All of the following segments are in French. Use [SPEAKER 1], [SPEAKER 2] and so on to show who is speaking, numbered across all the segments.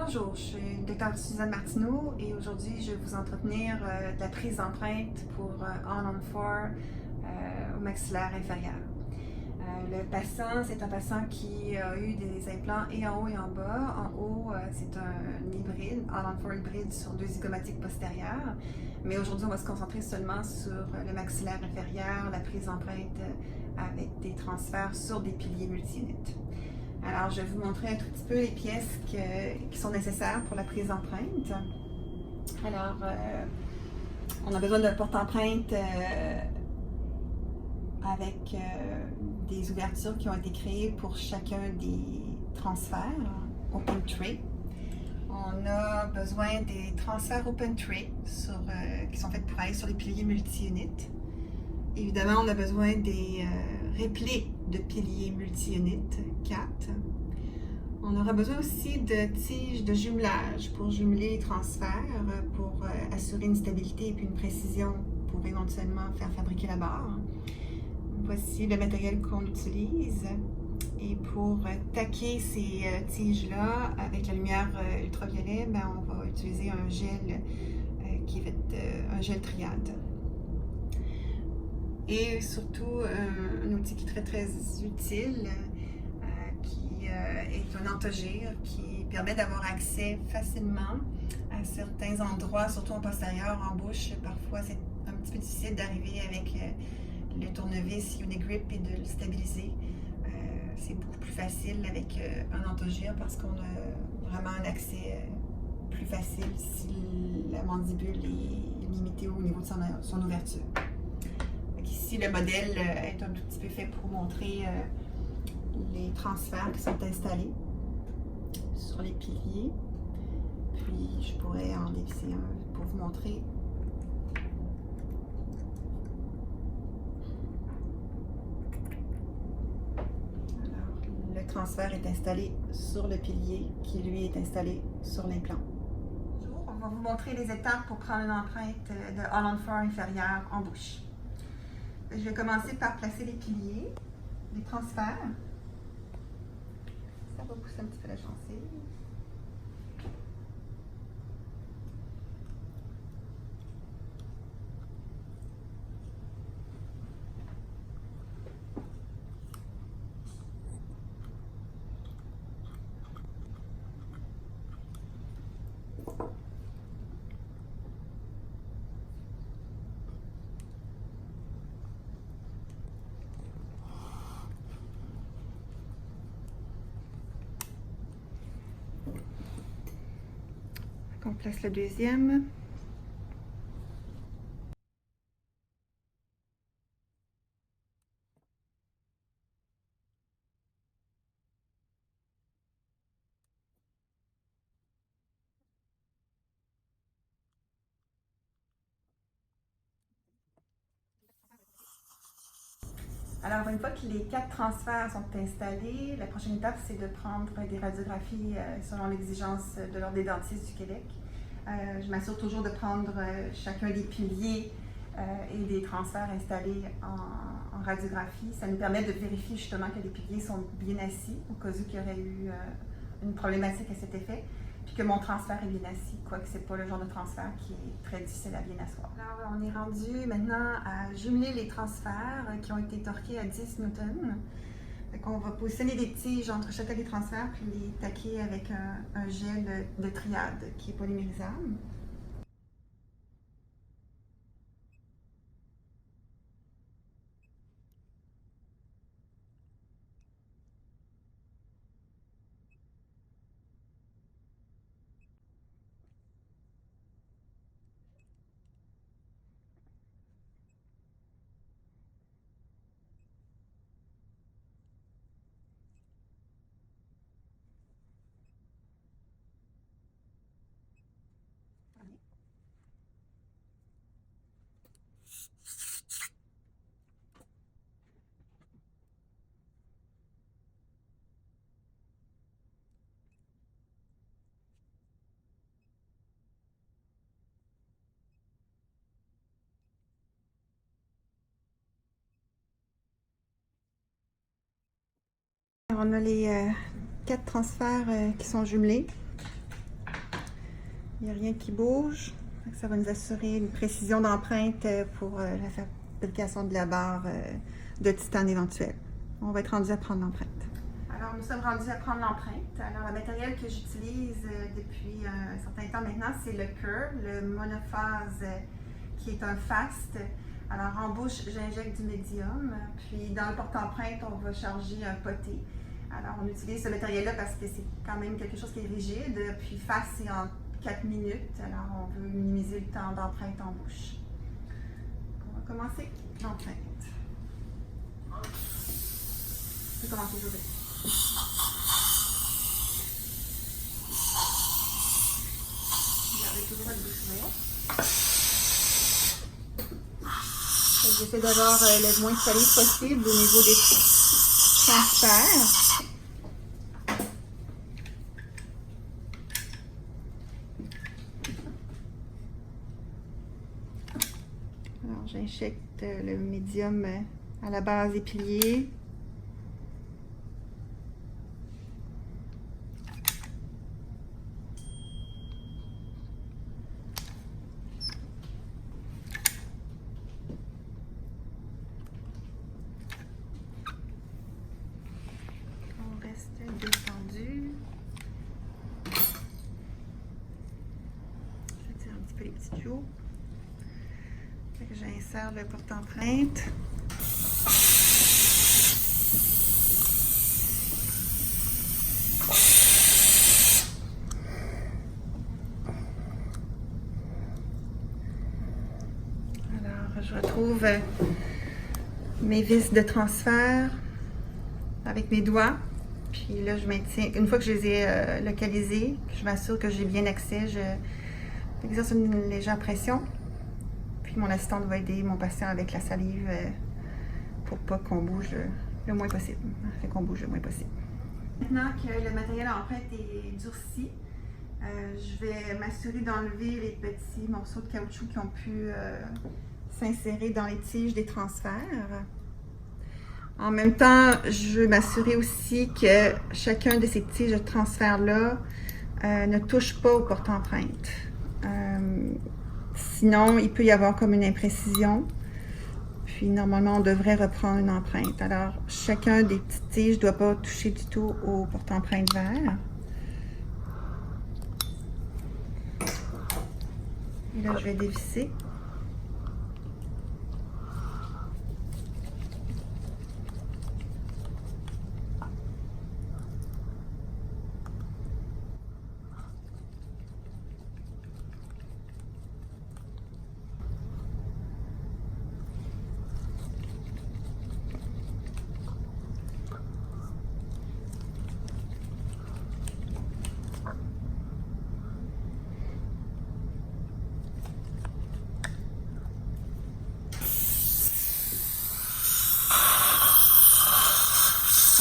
[SPEAKER 1] Bonjour, je suis le docteur Suzanne Martineau et aujourd'hui je vais vous entretenir de la prise d'empreinte pour On-On-4 au maxillaire inférieur. Le patient, c'est un patient qui a eu des implants et en haut et en bas. En haut, c'est un hybride, On-On-4 hybride sur deux zygomatiques postérieures. Mais aujourd'hui, on va se concentrer seulement sur le maxillaire inférieur, la prise d'empreinte avec des transferts sur des piliers multi-unités. Alors, je vais vous montrer un tout petit peu les pièces qui sont nécessaires pour la prise d'empreinte. Alors, on a besoin d'un porte-empreinte avec des ouvertures qui ont été créées pour chacun des transferts Open Tray. On a besoin des transferts Open Tray qui sont faits pour aller sur les piliers multi-unités. Évidemment, on a besoin des répliques de piliers multi-unités 4. On aura besoin aussi de tiges de jumelage pour jumeler les transferts, pour assurer une stabilité et puis une précision pour éventuellement faire fabriquer la barre. Voici le matériel qu'on utilise. Et pour taquer ces tiges-là avec la lumière ultraviolet, on va utiliser un gel qui est fait un gel triade. Et surtout, un outil qui est très utile, qui est un antogire qui permet d'avoir accès facilement à certains endroits, surtout en postérieur, en bouche. Parfois, c'est un petit peu difficile d'arriver avec le tournevis Uni-Grip et de le stabiliser. C'est beaucoup plus facile avec un antogire parce qu'on a vraiment un accès plus facile si la mandibule est limitée au niveau de son ouverture. Ici, le modèle est un tout petit peu fait pour montrer les transferts qui sont installés sur les piliers. Puis, je pourrais en dévisser un pour vous montrer. Alors, le transfert est installé sur le pilier qui, lui, est installé sur l'implant. On va vous montrer les étapes pour prendre une empreinte de On-On-4 inférieur en bouche. Je vais commencer par placer les piliers, les transferts. Ça va pousser un petit peu la gencive. On place le deuxième. Alors, une fois que les 4 transferts sont installés, la prochaine étape, c'est de prendre des radiographies selon l'exigence de l'Ordre des dentistes du Québec. Je m'assure toujours de prendre chacun des piliers et des transferts installés en radiographie. Ça nous permet de vérifier justement que les piliers sont bien assis, au cas où il y aurait eu une problématique à cet effet, puis que mon transfert est bien assis, quoique ce n'est pas le genre de transfert qui est très difficile à bien asseoir. Alors, on est rendu maintenant à jumeler les transferts qui ont été torqués à 10 newtons. On va positionner des tiges entre chacun des transferts puis les taquer avec un gel de triade qui est polymérisable. Alors, on a les 4 transferts qui sont jumelés. Il n'y a rien qui bouge. Ça va nous assurer une précision d'empreinte pour la fabrication de la barre de titane éventuelle. On va être rendu à prendre l'empreinte. Alors, nous sommes rendus à prendre l'empreinte. Alors, le matériel que j'utilise depuis un certain temps maintenant, c'est le Kerr, le monophase qui est un fast. Alors, en bouche, j'injecte du médium. Puis, dans le porte-empreinte, on va charger un poté. Alors, on utilise ce matériel-là parce que c'est quand même quelque chose qui est rigide. Puis, fast, c'est en 4 minutes. Alors, on veut minimiser le temps d'empreinte en bouche. On va commencer l'empreinte. On va commencer, José. Gardez toujours votre bouche ouverte. J'essaie d'avoir le moins de salive possible au niveau des transferts. Alors, j'injecte le médium à la base des piliers. Détendu. Je tire un petit peu les petits tuyaux. J'insère le porte-empreinte. Alors, je retrouve mes vis de transfert avec mes doigts. Puis là, je maintiens, une fois que je les ai localisés, je m'assure que j'ai bien accès, je exerce une légère pression. Puis mon assistante va aider mon patient avec la salive pour pas qu'on bouge le moins possible. Fait qu'on bouge le moins possible. Maintenant que le matériel à empreinte est durci, je vais m'assurer d'enlever les petits morceaux de caoutchouc qui ont pu s'insérer dans les tiges des transferts. En même temps, je veux m'assurer aussi que chacun de ces tiges de transfert-là ne touche pas au porte-empreinte. Sinon, il peut y avoir comme une imprécision. Puis, normalement, on devrait reprendre une empreinte. Alors, chacun des petites tiges ne doit pas toucher du tout au porte-empreinte vert. Et là, je vais dévisser.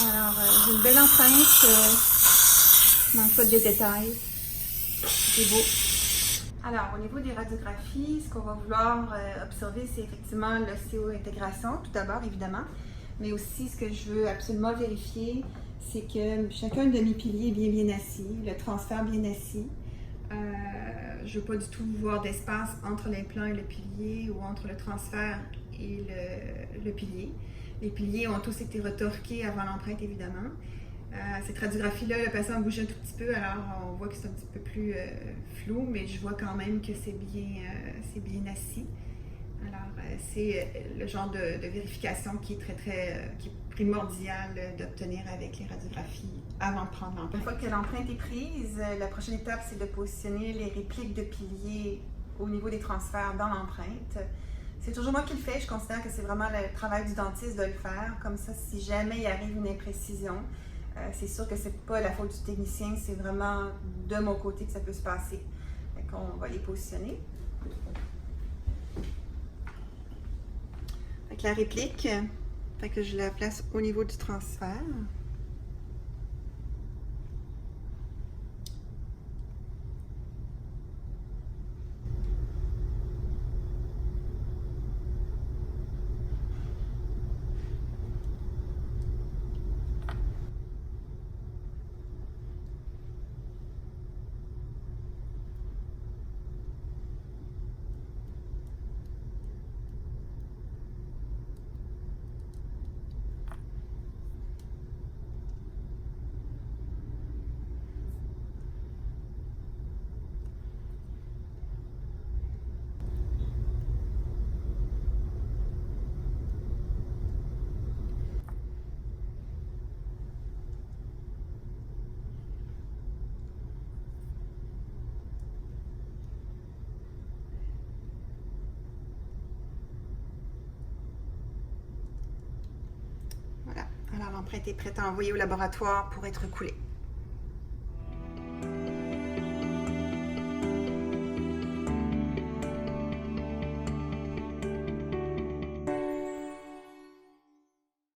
[SPEAKER 1] Alors, j'ai une belle empreinte, manque pas de détails, c'est beau. Alors, au niveau des radiographies, ce qu'on va vouloir observer, c'est effectivement l'ostéo-intégration, tout d'abord, évidemment, mais aussi ce que je veux absolument vérifier, c'est que chacun de mes piliers est bien assis, le transfert bien assis. Je ne veux pas du tout voir d'espace entre l'implant et le pilier ou entre le transfert et le pilier. Les piliers ont tous été retorqués avant l'empreinte, évidemment. Cette radiographie-là, le patient a bougé un tout petit peu, alors on voit que c'est un petit peu plus flou, mais je vois quand même que c'est bien assis. Alors, c'est le genre de vérification qui est qui est primordial d'obtenir avec les radiographies avant de prendre l'empreinte. Une fois que l'empreinte est prise, la prochaine étape, c'est de positionner les répliques de piliers au niveau des transferts dans l'empreinte. C'est toujours moi qui le fais, je considère que c'est vraiment le travail du dentiste de le faire. Comme ça, si jamais il arrive une imprécision, c'est sûr que c'est pas la faute du technicien, c'est vraiment de mon côté que ça peut se passer. Donc, on va les positionner. Avec la réplique, fait que je la place au niveau du transfert. l'empreinte est prête à envoyer au laboratoire pour être coulée.